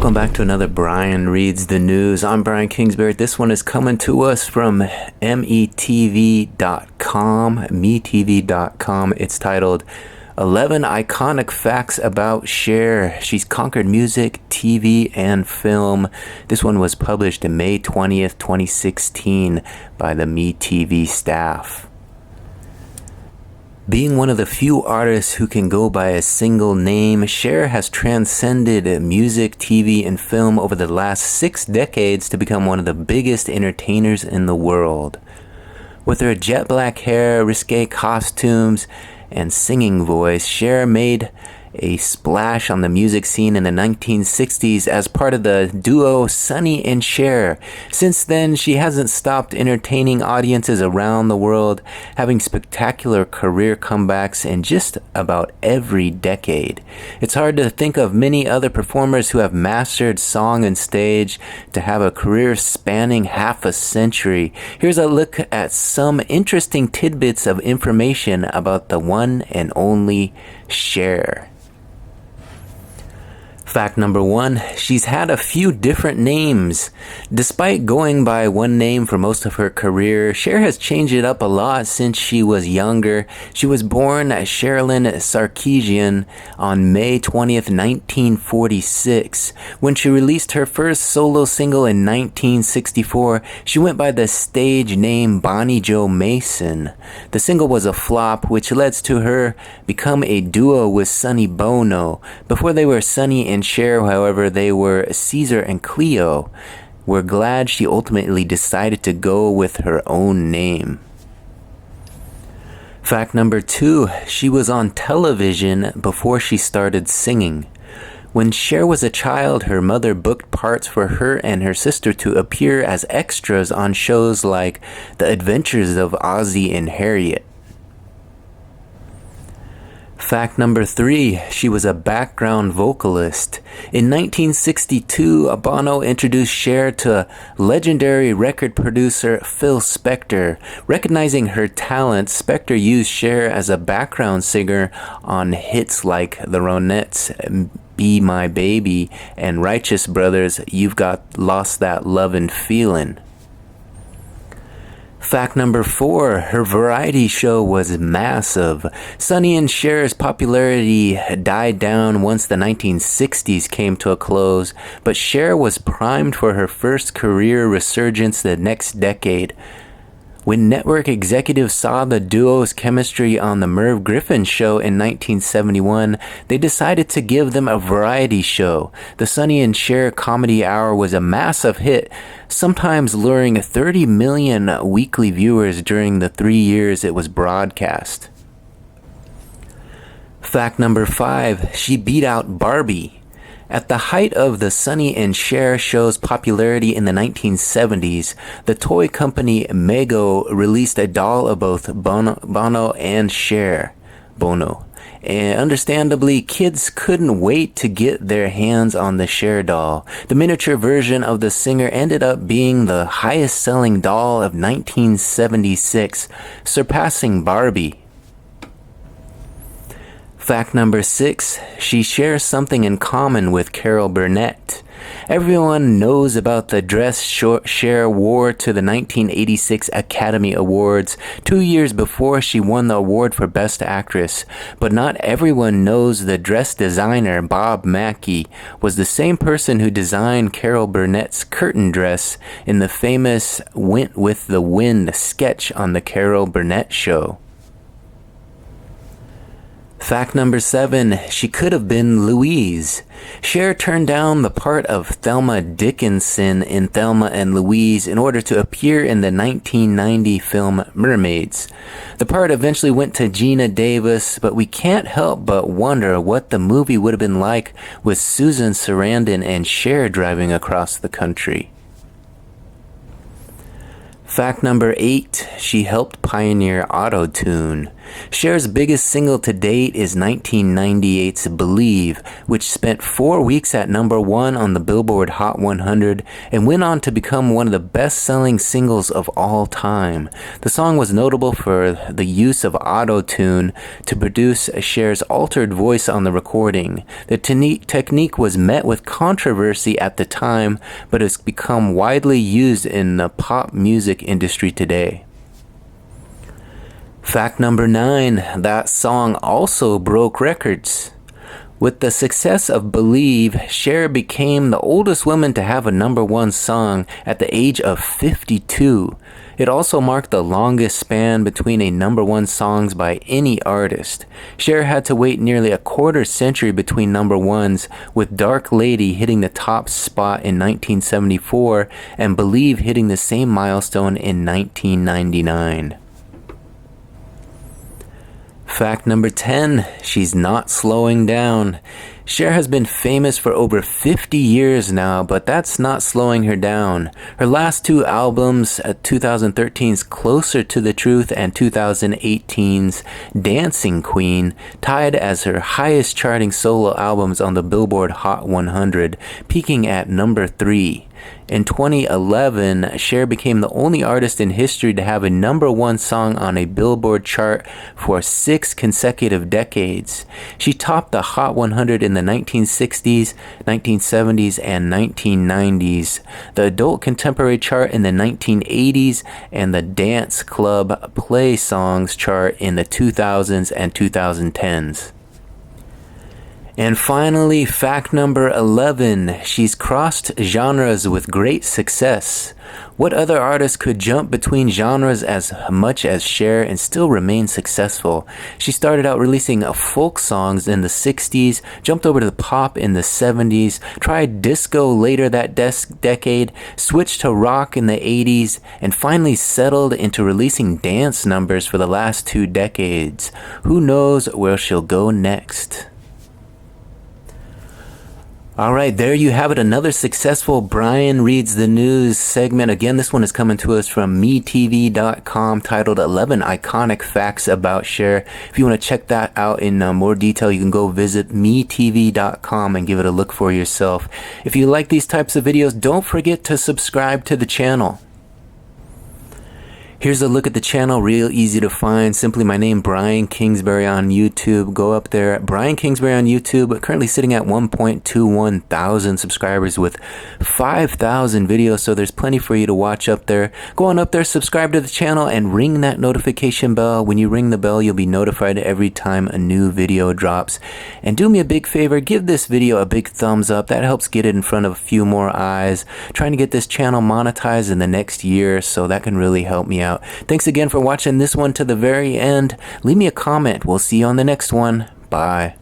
Welcome back to another Brian Reads the News. I'm Brian Kingsbury. This one is coming to us from metv.com. It's titled 11 Iconic Facts About Cher. She's conquered music, TV, and film. This one was published in May 20th, 2016 by the MeTV staff. Being one of the few artists who can go by a single name, Cher has transcended music, TV, and film over the last 6 decades to become one of the biggest entertainers in the world. With her jet black hair, risque costumes, and singing voice, Cher made a splash on the music scene in the 1960s as part of the duo Sonny and Cher. Since then, she hasn't stopped entertaining audiences around the world, having spectacular career comebacks in just about every decade. It's hard to think of many other performers who have mastered song and stage to have a career spanning half a century. Here's a look at some interesting tidbits of information about the one and only Cher. Fact number 1, she's had a few different names. Despite going by one name for most of her career, Cher has changed it up a lot since she was younger. She was born Sherilyn Sarkeesian on May 20th, 1946. When she released her first solo single in 1964, she went by the stage name Bonnie Jo Mason. The single was a flop, which led to her become a duo with Sonny Bono. Before they were Sonny and Cher, however, they were Caesar and Cleo. We're glad she ultimately decided to go with her own name. Fact number 2, she was on television before she started singing. When Cher was a child, her mother booked parts for her and her sister to appear as extras on shows like The Adventures of Ozzie and Harriet. Fact number 3, she was a background vocalist. In 1962, Bono introduced Cher to legendary record producer Phil Spector. Recognizing her talent, Spector used Cher as a background singer on hits like The Ronettes' Be My Baby and Righteous Brothers' You've Got Lost That Lovin' Feelin'. Fact number 4, her variety show was massive. Sonny and Cher's popularity died down once the 1960s came to a close, but Cher was primed for her first career resurgence the next decade. When network executives saw the duo's chemistry on the Merv Griffin show in 1971, they decided to give them a variety show. The Sonny and Cher Comedy Hour was a massive hit, sometimes luring 30 million weekly viewers during the 3 years it was broadcast. Fact number 5, she beat out Barbie. At the height of the Sonny and Cher show's popularity in the 1970s, the toy company Mego released a doll of both Bono and Cher. Bono. And understandably, kids couldn't wait to get their hands on the Cher doll. The miniature version of the singer ended up being the highest-selling doll of 1976, surpassing Barbie. Fact number 6, she shares something in common with Carol Burnett. Everyone knows about the dress Cher wore to the 1986 Academy Awards, 2 years before she won the award for Best Actress. But not everyone knows the dress designer, Bob Mackie, was the same person who designed Carol Burnett's curtain dress in the famous Went with the Wind sketch on the Carol Burnett Show. Fact number 7, she could have been Louise. Cher turned down the part of Thelma Dickinson in Thelma and Louise in order to appear in the 1990 film Mermaids. The part eventually went to Gina Davis, but we can't help but wonder what the movie would have been like with Susan Sarandon and Cher driving across the country. Fact number 8, she helped pioneer auto-tune. Cher's biggest single to date is 1998's Believe, which spent 4 weeks at number 1 on the Billboard Hot 100 and went on to become one of the best-selling singles of all time. The song was notable for the use of auto-tune to produce Cher's altered voice on the recording. The technique was met with controversy at the time, but has become widely used in the pop music industry today. Fact number 9, that song also broke records. With the success of Believe, Cher became the oldest woman to have a number 1 song at the age of 52. It also marked the longest span between a number 1 songs by any artist. Cher had to wait nearly a quarter century between number 1s, with Dark Lady hitting the top spot in 1974 and Believe hitting the same milestone in 1999. Fact number 10, she's not slowing down. Cher has been famous for over 50 years now, but that's not slowing her down. Her last 2 albums, 2013's Closer to the Truth and 2018's Dancing Queen, tied as her highest charting solo albums on the Billboard Hot 100, peaking at number 3. In 2011, Cher became the only artist in history to have a number 1 song on a Billboard chart for 6 consecutive decades. She topped the Hot 100 in the 1960s, 1970s, and 1990s, the Adult Contemporary chart in the 1980s, and the Dance Club Play Songs chart in the 2000s and 2010s. And finally, fact number 11, she's crossed genres with great success. What other artist could jump between genres as much as Cher and still remain successful? She started out releasing folk songs in the 60s, jumped over to the pop in the 70s, tried disco later that decade, switched to rock in the 80s, and finally settled into releasing dance numbers for the last 2 decades. Who knows where she'll go next? Alright, there you have it, another successful Brian Reads the News segment. Again, this one is coming to us from metv.com, titled 11 Iconic Facts About Cher. If you want to check that out in more detail, you can go visit metv.com and give it a look for yourself. If you like these types of videos, don't forget to subscribe to the channel. Here's a look at the channel, real easy to find. Simply my name, Brian Kingsbury on YouTube. Go up there, Brian Kingsbury on YouTube. Currently sitting at 1.21 thousand subscribers with 5,000 videos, so there's plenty for you to watch up there. Go on up there, subscribe to the channel, and ring that notification bell. When you ring the bell, you'll be notified every time a new video drops. And do me a big favor, give this video a big thumbs up. That helps get it in front of a few more eyes. Trying to get this channel monetized in the next year, so that can really help me out. Thanks again for watching this one to the very end. Leave me a comment. We'll see you on the next one. Bye.